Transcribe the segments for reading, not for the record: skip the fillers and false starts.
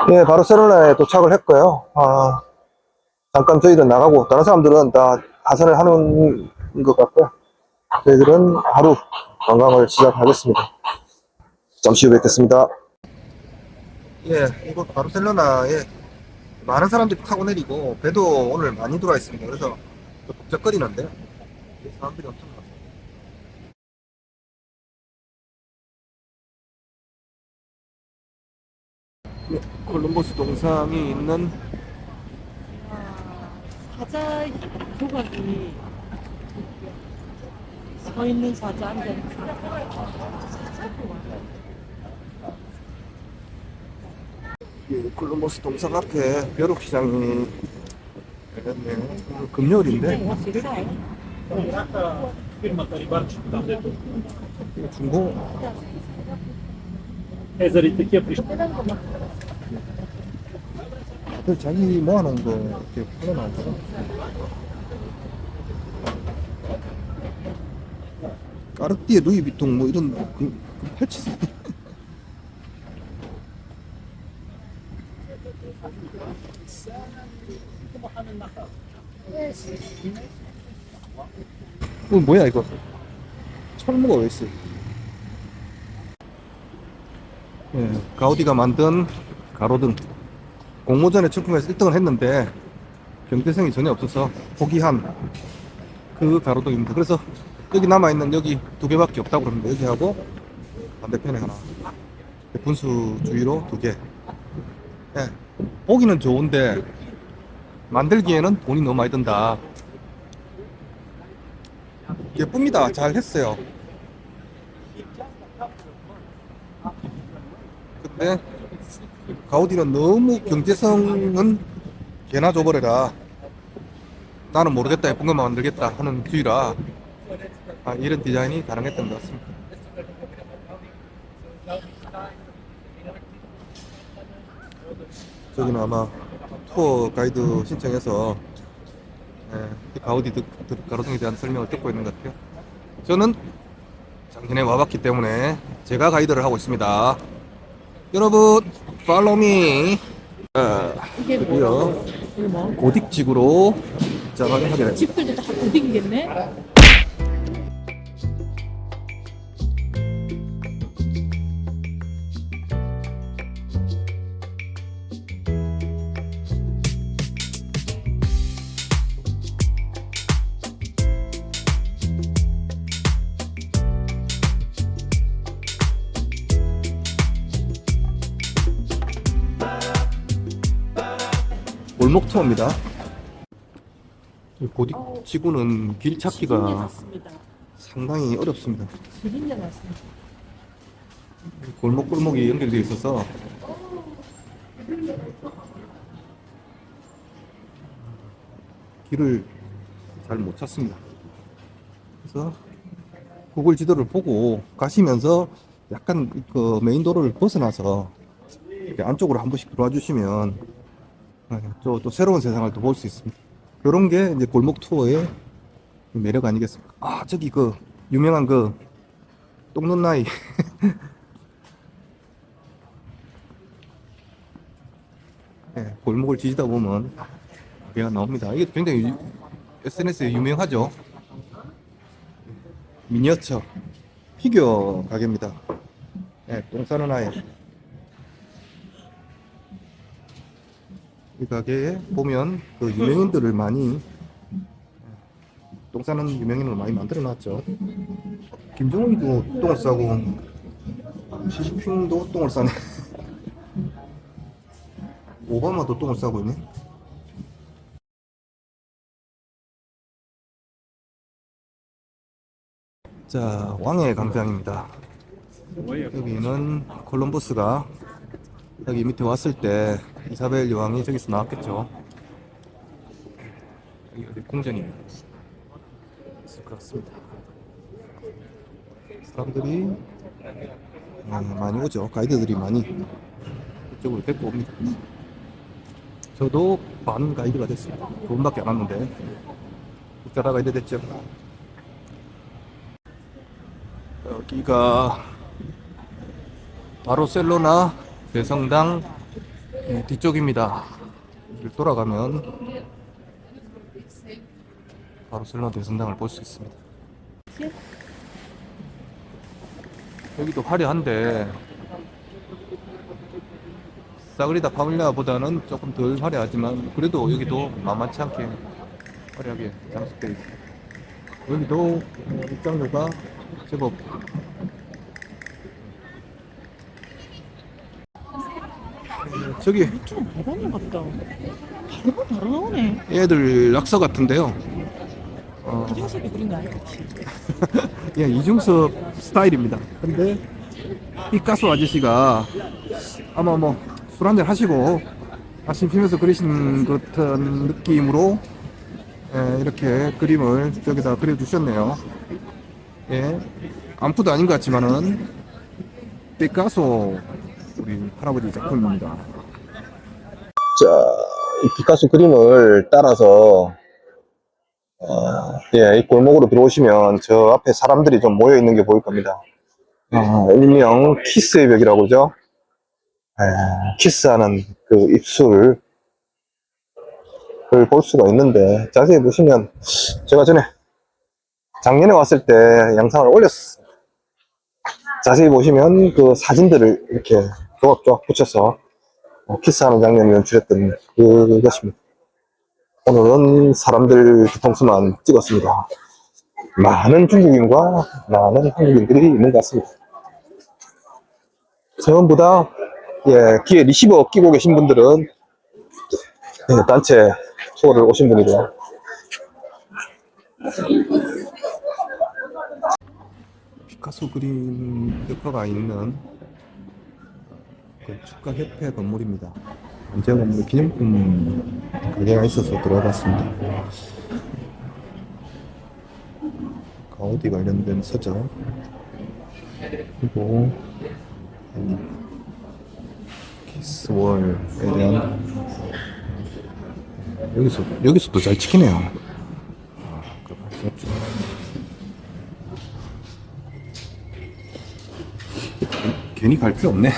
예, 바르셀로나에 도착을 했고요. 잠깐 저희들 나가고, 다른 사람들은 다 하산을 하는 것 같고요. 저희들은 하루 관광을 시작하겠습니다. 잠시 후 뵙겠습니다. 예, 이곳 바르셀로나에 많은 사람들이 타고 내리고, 배도 오늘 많이 들어와 있습니다. 그래서 또 북적거리는데, 사람들이 엄청 많아요. 예, 콜럼버스 동상이 있는 사자 조각이 서 있는 사자 앉아 있는 사자 조각. 예, 콜럼버스 동상 앞에 벼룩시장이 열렸네요. 오늘 금요일인데 중고 다들 자기 모아놓은 거 이렇게 팔아나오더라. 까르띠에 루이비통 뭐 이런 그 팔찌. 뭐야 이거? 철무가 왜 있어? 예, 가우디가 만든 가로등. 공모전에 출품해서 1등을 했는데 경제성이 전혀 없어서 포기한 그 가로등입니다. 그래서 여기 남아있는 여기 두 개밖에 없다고 그러는데 여기하고 반대편에 하나, 분수 주위로 두 개. 예, 보기는 좋은데 만들기에는 돈이 너무 많이 든다. 예쁩니다. 잘 했어요. 근데 가우디는 너무 경제성은 개나 줘버려라. 나는 모르겠다. 예쁜 것만 만들겠다 하는 주의라 이런 디자인이 가능했던 것 같습니다. 저기는 아마 투어 가이드 신청해서 가우디 가로등에 대한 설명을 듣고 있는 것 같아요. 저는 작년에 와봤기 때문에 제가 가이드를 하고 있습니다. 여러분, follow me. 이게 드디어 뭐야? 이거 뭐? 고딕지구로 입장을 하게 됩니다. 집들도 다 고딩이겠네? 골목 투어입니다. 이 고딕지구는 길 찾기가 맞습니다. 상당히 어렵습니다. 기린내 맞습니다. 골목골목이 연결되어 있어서 길을 잘 못 찾습니다. 그래서 구글 지도를 보고 가시면서 약간 그 메인 도로를 벗어나서 이렇게 안쪽으로 한 번씩 들어와 주시면 또 새로운 세상을 또 볼 수 있습니다. 이런 게 이제 골목 투어의 매력 아니겠습니까? 저기 그 유명한 그 똥눈 나이 골목을 뒤지다 보면 얘가 나옵니다. 이게 굉장히 SNS에 유명하죠. 미니어처 피규어 가게입니다. 똥 싸는 아이. 이 가게에 보면 그 유명인들을 많이 똥 싸는 유명인을 많이 만들어 놨죠. 김정은이도 똥을 싸고 시진핑도 똥을 싸네. 오바마도 똥을 싸고 있네. 자, 왕의 광장입니다. 여기는 콜럼버스가 여기 밑에 왔을 때 이사벨 여왕이 저기서 나왔겠죠. 여기 어디 궁전이 있을 것 같습니다. 사람들이 많이 오죠. 가이드들이 많이 이쪽으로 데리고 옵니다. 저도 반 가이드가 됐습니다. 두 번밖에 안 왔는데 국자라 가이드 됐죠. 여기가 바르셀로나 대성당 예, 뒤쪽입니다. 길 돌아가면 바르셀로나 대성당을 볼 수 있습니다. 여기도 화려한데 사그리다 파밀리아보다는 조금 덜 화려하지만 그래도 여기도 만만치 않게 화려하게 장식되어 있습니다. 여기도 입장료가 제법 저기 좀 대단한 것 같다. 바로 바로 나오네. 애들 낙서 같은데요. 이중섭이 그린 거 아니겠지? 예, 이중섭 스타일입니다. 근데 피카소 아저씨가 아마 뭐 술 한잔 하시고 아침 피면서 그리신 듯한 느낌으로 예, 이렇게 그림을 저기다 그려주셨네요. 예, 아무것도 아닌 것 같지만은 피카소 우리 할아버지 작품입니다. 자, 이 피카소 그림을 따라서 예, 이 골목으로 들어오시면 저 앞에 사람들이 좀 모여 있는 게 보일 겁니다. 일명 키스의 벽이라고 그러죠. 키스하는 그 입술을 볼 수가 있는데 자세히 보시면 제가 전에 작년에 왔을 때 영상을 올렸어요. 자세히 보시면 그 사진들을 이렇게 조각조각 붙여서 키스하는 장면을 연출했던 그것입니다. 오늘은 사람들 뒤통수만 찍었습니다. 많은 중국인과 많은 한국인들이 있는 것 같습니다. 전부 다 예, 귀에 리시버 끼고 계신 분들은 예, 단체 투어를 오신 분이고요. 피카소 그림 벽화가 있는 건축가협회 건물입니다. 언제 건물 기념품 가게가 있어서 들어갔습니다. 가우디 관련된 서적 그리고 키스월에 대한 여기서도 잘 찍히네요. 그럴 수 없죠. 괜히 갈 필요 없네.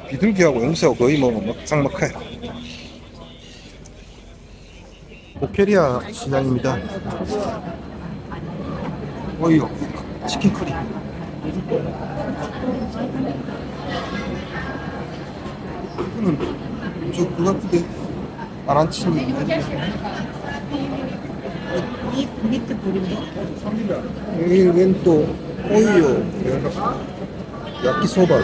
비둘기하고 용새하고 거의 뭐 막상막하요. 보케리아 시장입니다. 어이요, 치킨 커리. 이거는 저 그거 같은데 아란치. 이 밑에 보리인데? 여기 웬 또 오이요, 야끼소바.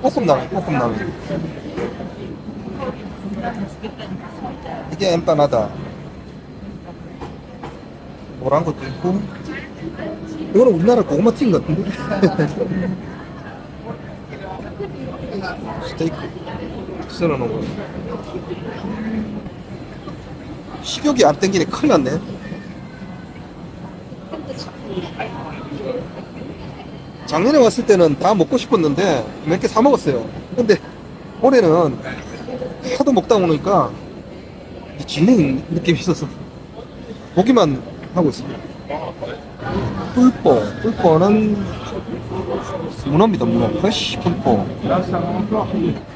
볶음라면. 이게 엠파나다. 노란 것도 있고. 이거는 우리나라 고구마 튀김 같은데? 스테이크 썰어놓은 거. 식욕이 안 땡기네. 큰일 났네. 작년에 왔을 때는 다 먹고 싶었는데 몇 개 사 먹었어요. 근데 올해는 하도 먹다 보니까 질린 느낌이 있어서 보기만 하고 있습니다. 뿔뽀는 문어입니다. 문어. 프레쉬 뿔뽀.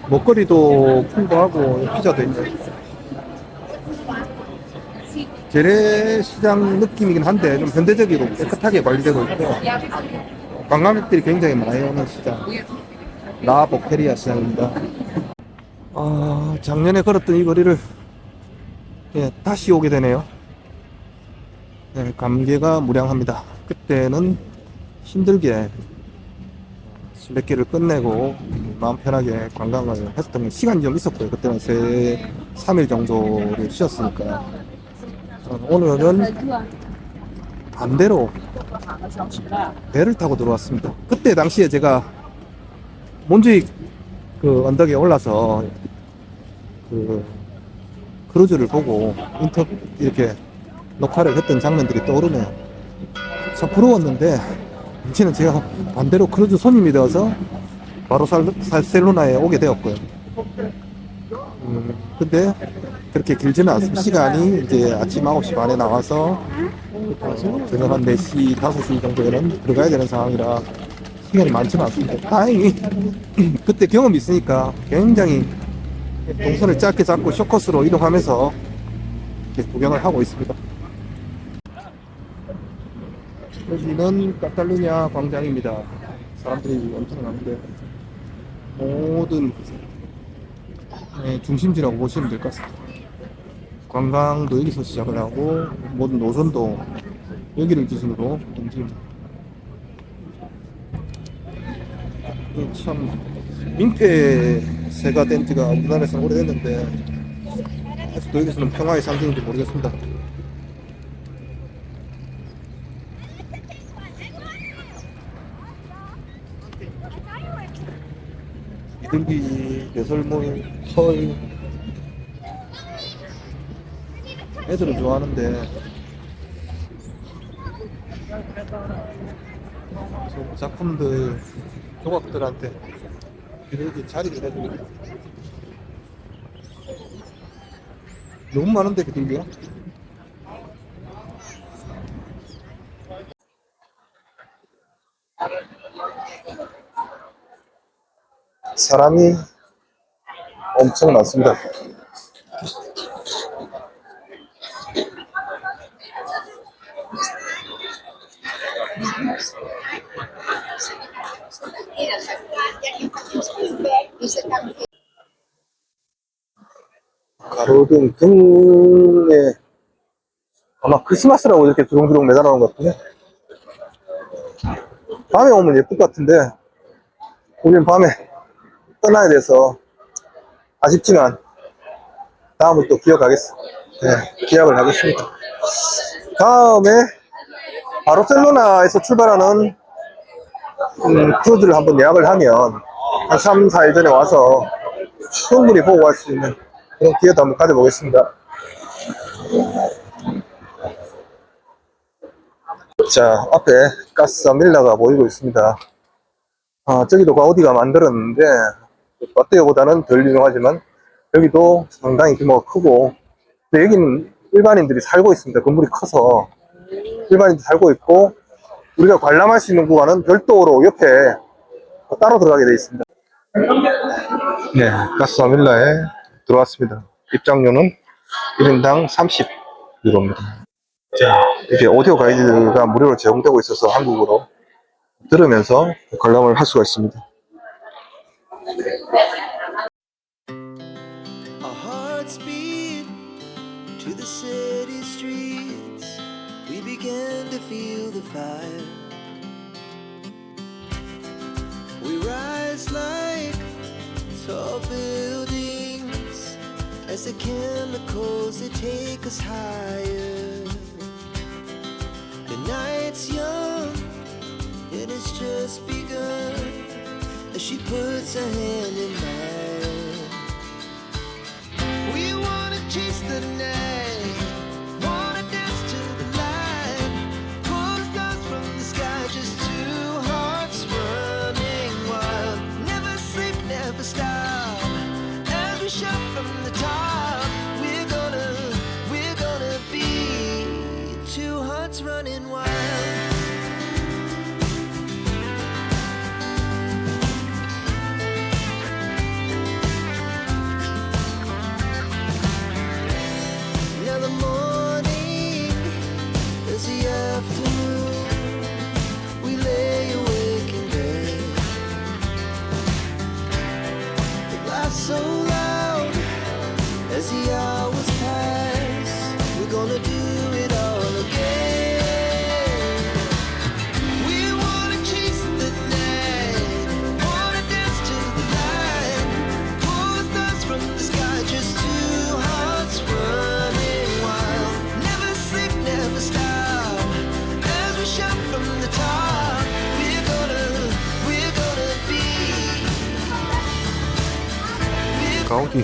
먹거리도 풍부하고 피자도 있네. 재래시장 느낌이긴 한데 좀 현대적이고 깨끗하게 관리되고 있고 관광객들이 굉장히 많이 오는 시장 라 보케리아 시장입니다. 작년에 걸었던 이 거리를 예, 다시 오게 되네요. 예, 감개가 무량합니다. 그때는 힘들게 순례길을 끝내고 마음 편하게 관광을 했었던 시간이 좀 있었고요. 그때는 3일 정도를 쉬었으니까 오늘은 반대로 배를 타고 들어왔습니다. 그때 당시에 제가 몬주익 그 언덕에 올라서 그 크루즈를 보고 이렇게 녹화를 했던 장면들이 떠오르네요. 참 부러웠는데 이제는 제가 반대로 크루즈 손님이 되어서 바로 바르셀로나에 오게 되었고요. 근데 그렇게 길지는 않습니다. 시간이 이제 아침 9시 반에 나와서 저녁 한 4시, 5시 정도에는 들어가야 되는 상황이라 시간이 많지는 않습니다. 다행히 그때 경험이 있으니까 굉장히 동선을 짧게 잡고 쇼커스로 이동하면서 이렇게 구경을 하고 있습니다. 여기는 카탈루냐 광장입니다. 사람들이 엄청 많은데 모든 중심지라고 보시면 될 것 같습니다. 관광도 여기서 시작을 하고 모든 노선도 여기를 기준으로 움직입니다. 참 민폐세가 된 지가 우리나라에서는 오래됐는데 아직도 여기서는 평화의 상징인지 모르겠습니다. 비둘기, 배설물, 털 애들은 좋아하는데 저 작품들 조각들한테 비둘기 자리를 해줍니다. 너무 많은데 비둘기가? 사람이 엄청 많습니다. 가로등 등에 아마 크리스마스라고 이렇게 주렁주렁 매달아 놓은 것 같은데 밤에 오면 예쁠 것 같은데 우린 밤에 떠나야 돼서 아쉽지만 다음을 또 기억하겠습니다. 네, 기약을 하겠습니다. 다음에 바르셀로나에서 출발하는 크루즈를 한번 예약을 하면 한 3, 4일 전에 와서 충분히 보고 갈 수 있는 그런 기회도 한번 가져보겠습니다. 자, 앞에 까사밀라가 보이고 있습니다. 저기도 가우디가 만들었는데 마테오보다는 덜 유명하지만 여기도 상당히 규모가 크고 근데 여기는 일반인들이 살고 있습니다. 건물이 커서 일반인들이 살고 있고 우리가 관람할 수 있는 구간은 별도로 옆에 따로 들어가게 되어 있습니다. 네, 까사밀라에 들어왔습니다. 입장료는 1인당 30유로입니다. 자, 이게 오디오 가이드가 무료로 제공되고 있어서 한국어로 들으면서 관람을 할 수가 있습니다. Our hearts beat to the city streets. We began to feel the fire. We rise like tall buildings as the chemicals they take us higher. The night's young, it has just begun as she puts her hand in mine. We wanna chase the night, wanna dance to the light, pull the stars from the sky, just two hearts running wild. Never sleep, never stop, as we shout from the top. We're gonna be two hearts running wild. Now the morning is the afternoon. We lay awake in bed. It laughs so loud as the hours pass. We're gonna do it all again. We wanna chase the night, wanna dance to the light, pull the stars from the sky, just two hearts running wild. Never sleep, never stop, as we shout from the top. We're gonna be. 가우디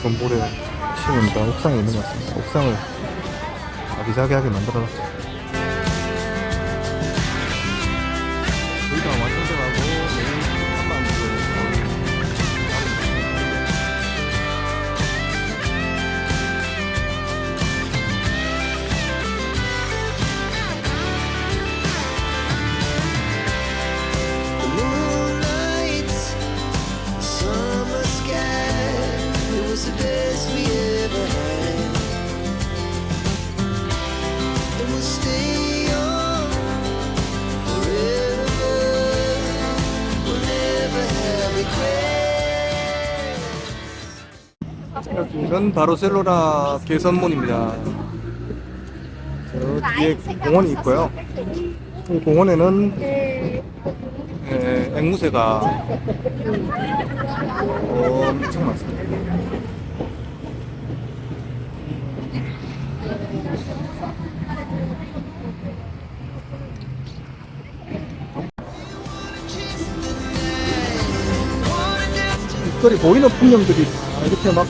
건물에 치면 다 옥상에 있는 것 같습니다. 옥상을 아기자기하게 만들어놨죠. 거의 다 완성돼가고 내일 조금만 best we ever had. And we'll stay young forever. We'll never have regrets. 여기는 바르셀로나 개선문입니다. 저 뒤에 공원이 있고요. 이 공원에는 앵무새가 엄청 많습니다. 길거리 보이는 풍경들이 다 이렇게 막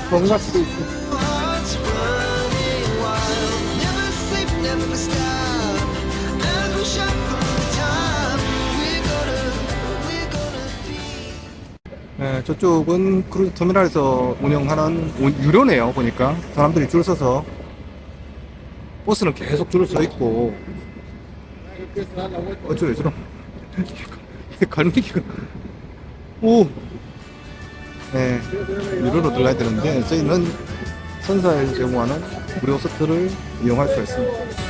번같이 있고 Hearts running wild. Never sleep, never stop. As we shot through time, we're gonna be. 저쪽은 크루즈 터미널에서 운영하는 유료네요. 보니까 사람들이 줄 서서 버스는 계속 줄을 서 있고 어쩌래 저럼 갈매기가 오 유료로 들어야 되는데 저희는 선사일 제공하는 무료 서트를 이용할 수 있습니다.